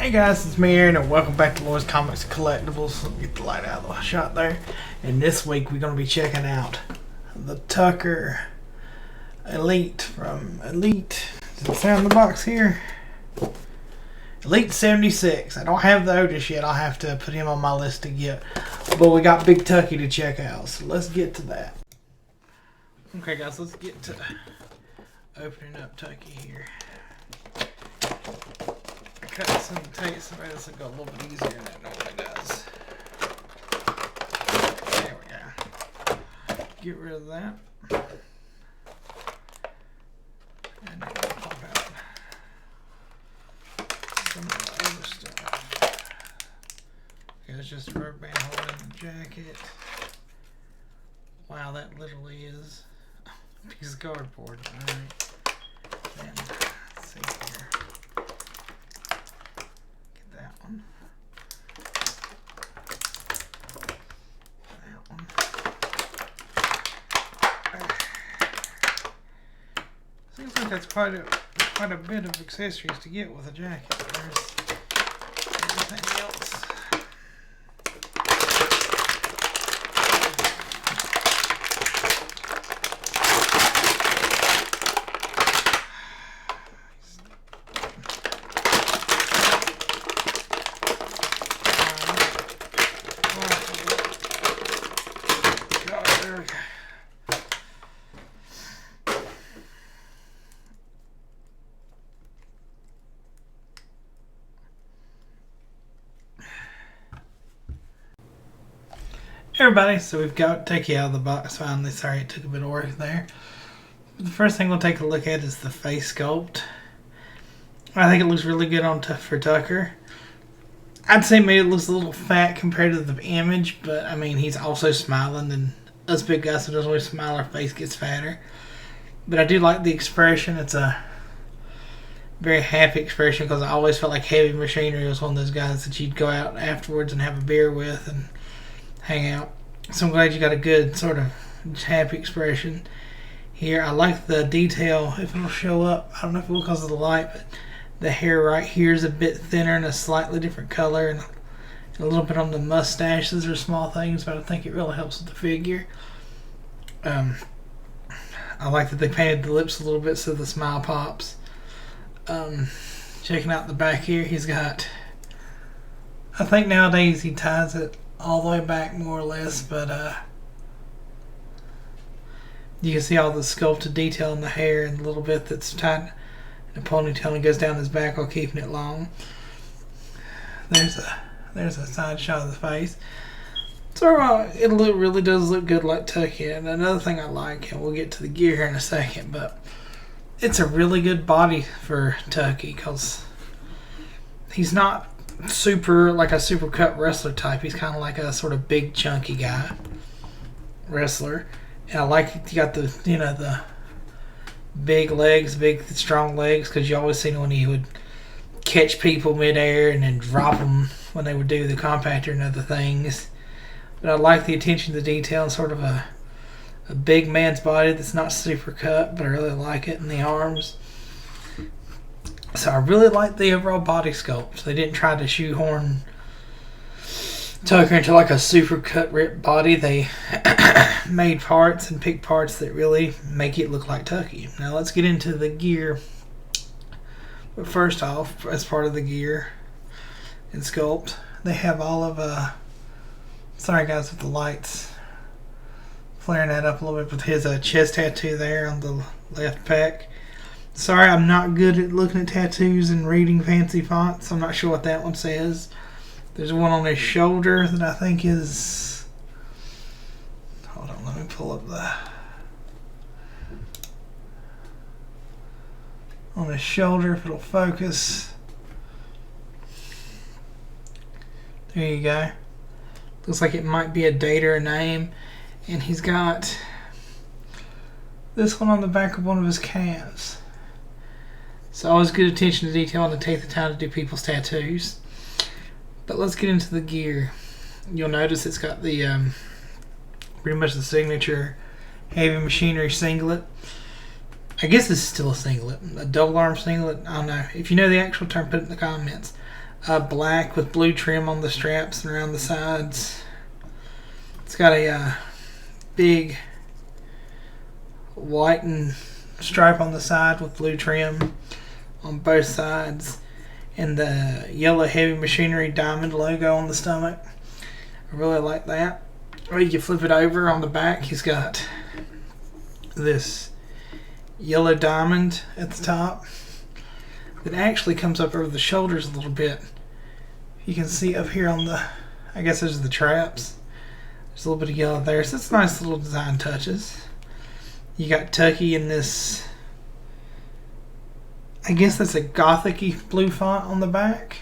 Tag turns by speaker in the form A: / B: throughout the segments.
A: Hey guys, it's me Aaron and welcome back to Lloyd's Comics and Collectibles. Let me get the light out of the shot there. And this week we're going to be checking out the Tucker Elite from Elite. Does it say on the box here? Elite 76. I don't have the Otis yet. I'll have to put him on my list to get. But we got Big Tucky to check out. So let's get to that. Okay guys, let's get to opening up Tucky here. Cut some tape so this will go a little bit easier than it normally does. There we go. Get rid of that. And then we'll pop out some of the other stuff. It's just a rubber band holding the jacket. Wow, that literally is a piece of cardboard. Alright. Then, let's see here. That one. Seems like that's quite a bit of accessories to get with a jacket. There's everything else. Everybody, so we've got Tucky out of the box finally. Sorry it took a bit of work there. The first thing we'll take a look at is the face sculpt. I think it looks really good on for Tucker. I'd say maybe it looks a little fat compared to the image, but I mean he's also smiling, and us big guys who doesn't always smile, our face gets fatter. But I do like the expression. It's a very happy expression because I always felt like Heavy Machinery was one of those guys that you'd go out afterwards and have a beer with and hang out. So I'm glad you got a good sort of happy expression here. I like the detail, if it'll show up. I don't know if it will because of the light, but the hair right here is a bit thinner and a slightly different color, and a little bit on the mustache. Those are small things, but I think it really helps with the figure. I like that they painted the lips a little bit so the smile pops. Checking out the back here, he's got, I think nowadays he ties it all the way back more or less, but you can see all the sculpted detail in the hair and a little bit that's tied in a ponytail and goes down his back while keeping it long. There's a side shot of the face. So it really does look good like Tucky. And another thing I like, and we'll get to the gear here in a second, but it's a really good body for Tucky because he's not like a super cut wrestler type. He's kind of like a sort of big chunky guy wrestler, and I like you got the big legs, big strong legs, because you always seen when he would catch people midair and then drop them when they would do the compactor and other things. But I like the attention to detail and sort of a big man's body that's not super cut, but I really like it in the arms. So I really like the overall body sculpt. They didn't try to shoehorn Tucker into like a super cut ripped body. They made parts and picked parts that really make it look like Tucky. Now let's get into the gear. But first off, as part of the gear and sculpt, they have all of sorry guys with the lights flaring that up a little bit, with his chest tattoo there on the left pec. Sorry, I'm not good at looking at tattoos and reading fancy fonts. I'm not sure what that one says. There's one on his shoulder that I think is... Hold on, let me pull up the... On his shoulder, if it'll focus. There you go. Looks like it might be a date or a name. And he's got this one on the back of one of his calves. So always good attention to detail and to take the time to do people's tattoos. But let's get into the gear. You'll notice it's got the pretty much the signature Heavy Machinery singlet. I guess this is still a singlet, a double arm singlet. I don't know. If you know the actual term, put it in the comments. black with blue trim on the straps and around the sides. It's got a big white and stripe on the side with blue trim on both sides, and the yellow heavy machinery diamond logo on the stomach. I really like that. Or you can flip it over on the back. He's got this yellow diamond at the top that actually comes up over the shoulders a little bit. You can see up here on the, I guess those are the traps. There's a little bit of yellow there, so it's nice little design touches. You got Tucky in this, I guess that's a gothic-y blue font on the back.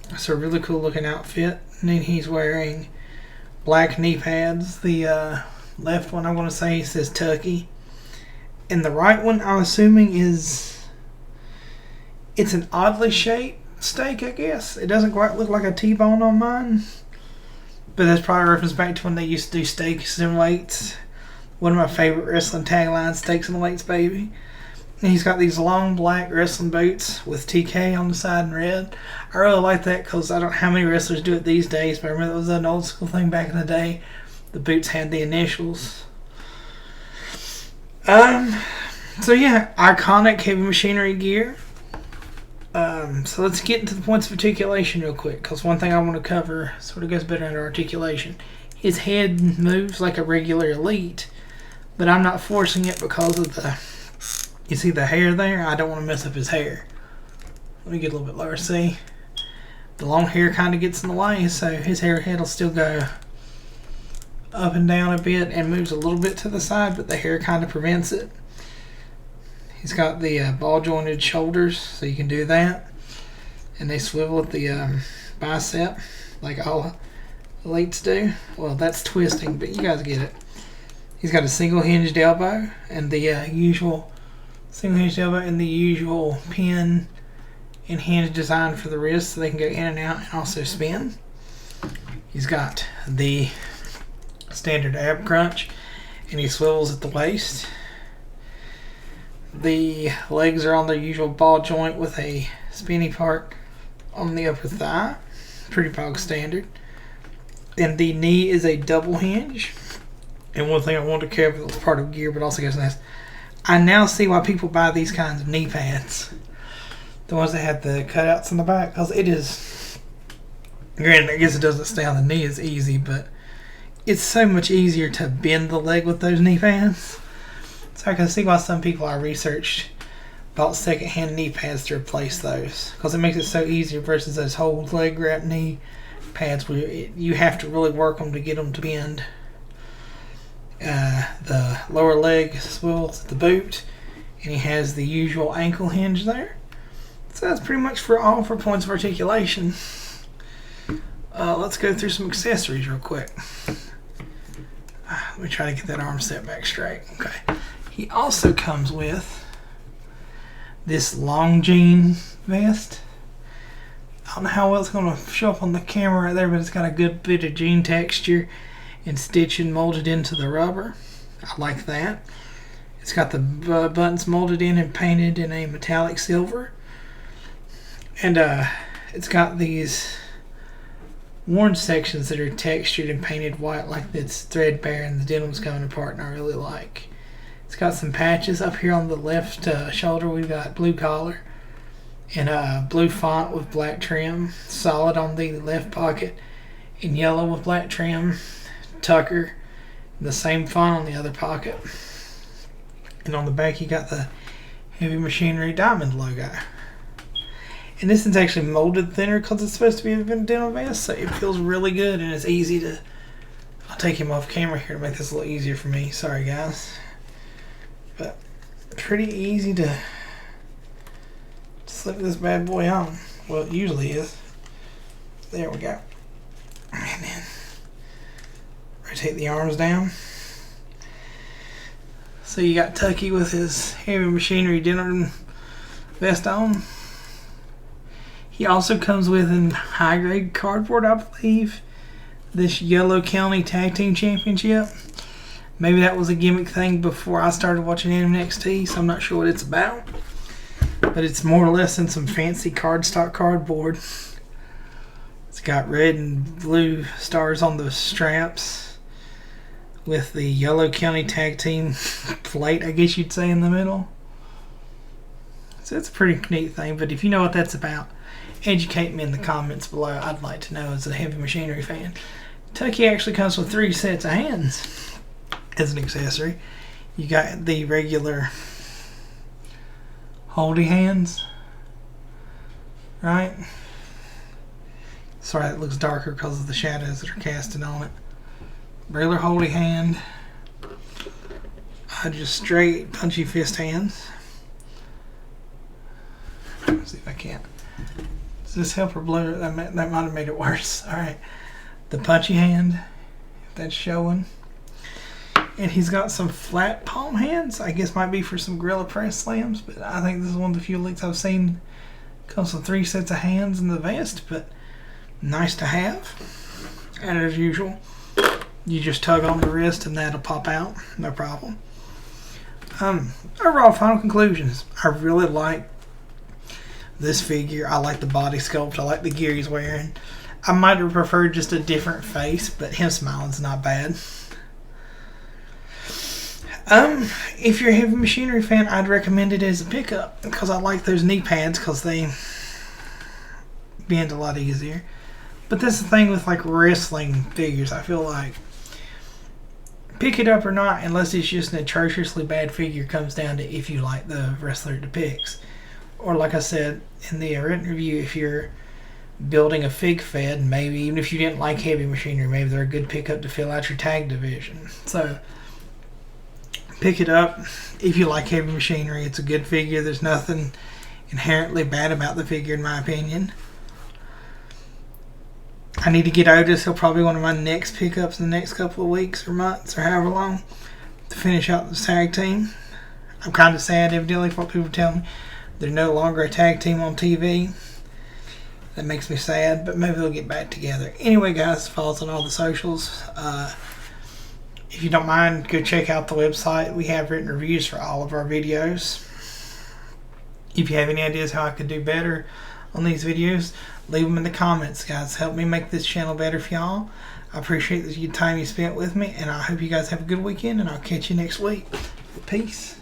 A: It's a really cool looking outfit. And then he's wearing black knee pads. The left one, I want to say, says Tucky. And the right one, I'm assuming, it's an oddly shaped steak, I guess. It doesn't quite look like a T-bone on mine. But that's probably a reference back to when they used to do steaks and weights. One of my favorite wrestling taglines, steaks and weights, baby. And he's got these long black wrestling boots with TK on the side in red. I really like that because I don't know how many wrestlers do it these days, but I remember it was an old school thing back in the day. The boots had the initials. So yeah, iconic heavy machinery gear. So let's get into the points of articulation real quick, because one thing I want to cover sort of goes better under articulation. His head moves like a regular Elite, but I'm not forcing it because of the, you see the hair there? I don't want to mess up his hair. Let me get a little bit lower. See? The long hair kind of gets in the way, so his head will still go up and down a bit and moves a little bit to the side, but the hair kind of prevents it. He's got the ball jointed shoulders, so you can do that. And they swivel at the bicep, like all Elites do. Well, that's twisting, but you guys get it. He's got a single hinged elbow and the usual single hinged elbow and the usual pin and hinge design for the wrist, so they can go in and out and also spin. He's got the standard ab crunch, and he swivels at the waist. The legs are on their usual ball joint with a spinny part on the upper thigh. Pretty bog standard. And the knee is a double hinge. And one thing I wanted to cover that was part of gear, but also goes this. I now see why people buy these kinds of knee pads. The ones that have the cutouts in the back. Because it is, granted, I guess it doesn't stay on the knee as easy, but it's so much easier to bend the leg with those knee pads. So I can see why some people I researched bought secondhand knee pads to replace those, because it makes it so easier versus those whole leg wrap knee pads where you have to really work them to get them to bend. The lower leg swivels at the boot, and he has the usual ankle hinge there. So that's pretty much for points of articulation. Let's go through some accessories real quick. Let me try to get that arm set back straight. Okay. He also comes with this long jean vest. I don't know how well it's going to show up on the camera right there, but it's got a good bit of jean texture and stitching molded into the rubber. I like that. It's got the buttons molded in and painted in a metallic silver. And it's got these worn sections that are textured and painted white, like it's threadbare and the denim's coming apart, and I really like. It's got some patches up here on the left shoulder. We've got blue collar and a blue font with black trim, solid on the left pocket, and yellow with black trim, tucker, and the same font on the other pocket. And on the back you got the heavy machinery diamond logo. And this is actually molded thinner because it's supposed to be a denim vest, so it feels really good and it's easy to... I'll take him off camera here to make this a little easier for me. Sorry guys. But pretty easy to slip this bad boy on. Well, it usually is. There we go. And then rotate the arms down. So you got Tucky with his heavy machinery denim vest on. He also comes with in high grade cardboard, I believe, this Yellow County Tag Team Championship. Maybe that was a gimmick thing before I started watching NXT, so I'm not sure what it's about. but it's more or less than some fancy cardstock cardboard. It's got red and blue stars on the straps with the Yellow County Tag Team plate, I guess you'd say, in the middle. So it's a pretty neat thing, but if you know what that's about, educate me in the comments below. I'd like to know as a heavy machinery fan. Tucky actually comes with 3 sets of hands as an accessory. You got the regular holdy hands, right? Sorry, it looks darker because of the shadows that are casted on it. Regular holdy hand. Just straight punchy fist hands. Let's see if I can't. Does this help or blur? That might have made it worse. Alright. The punchy hand, if that's showing. And he's got some flat palm hands. I guess might be for some Gorilla Press slams, but I think this is one of the few leaks I've seen. Comes with 3 sets of hands in the vest, but nice to have. And as usual, you just tug on the wrist and that'll pop out, no problem. Overall, final conclusions. I really like this figure. I like the body sculpt. I like the gear he's wearing. I might have preferred just a different face, but him smiling's not bad. If you're a heavy machinery fan, I'd recommend it as a pickup because I like those knee pads because they bend a lot easier. But that's the thing with like wrestling figures. I feel like pick it up or not, unless it's just an atrociously bad figure, comes down to if you like the wrestler it depicts. Or like I said in the written review, if you're building a fig fed, maybe even if you didn't like heavy machinery, maybe they're a good pickup to fill out your tag division. So pick it up if you like heavy machinery. It's a good figure. There's nothing inherently bad about the figure in my opinion. I need to get Otis. He'll probably be one of my next pickups in the next couple of weeks or months or however long to finish out the tag team. I'm kind of sad evidently for what people tell me. They're no longer a tag team on TV. That makes me sad, but maybe they'll get back together. Anyway, guys, follow us on all the socials. If you don't mind, go check out the website. We have written reviews for all of our videos. If you have any ideas how I could do better on these videos, leave them in the comments, guys. Help me make this channel better for y'all. I appreciate the time you spent with me, and I hope you guys have a good weekend, and I'll catch you next week. Peace.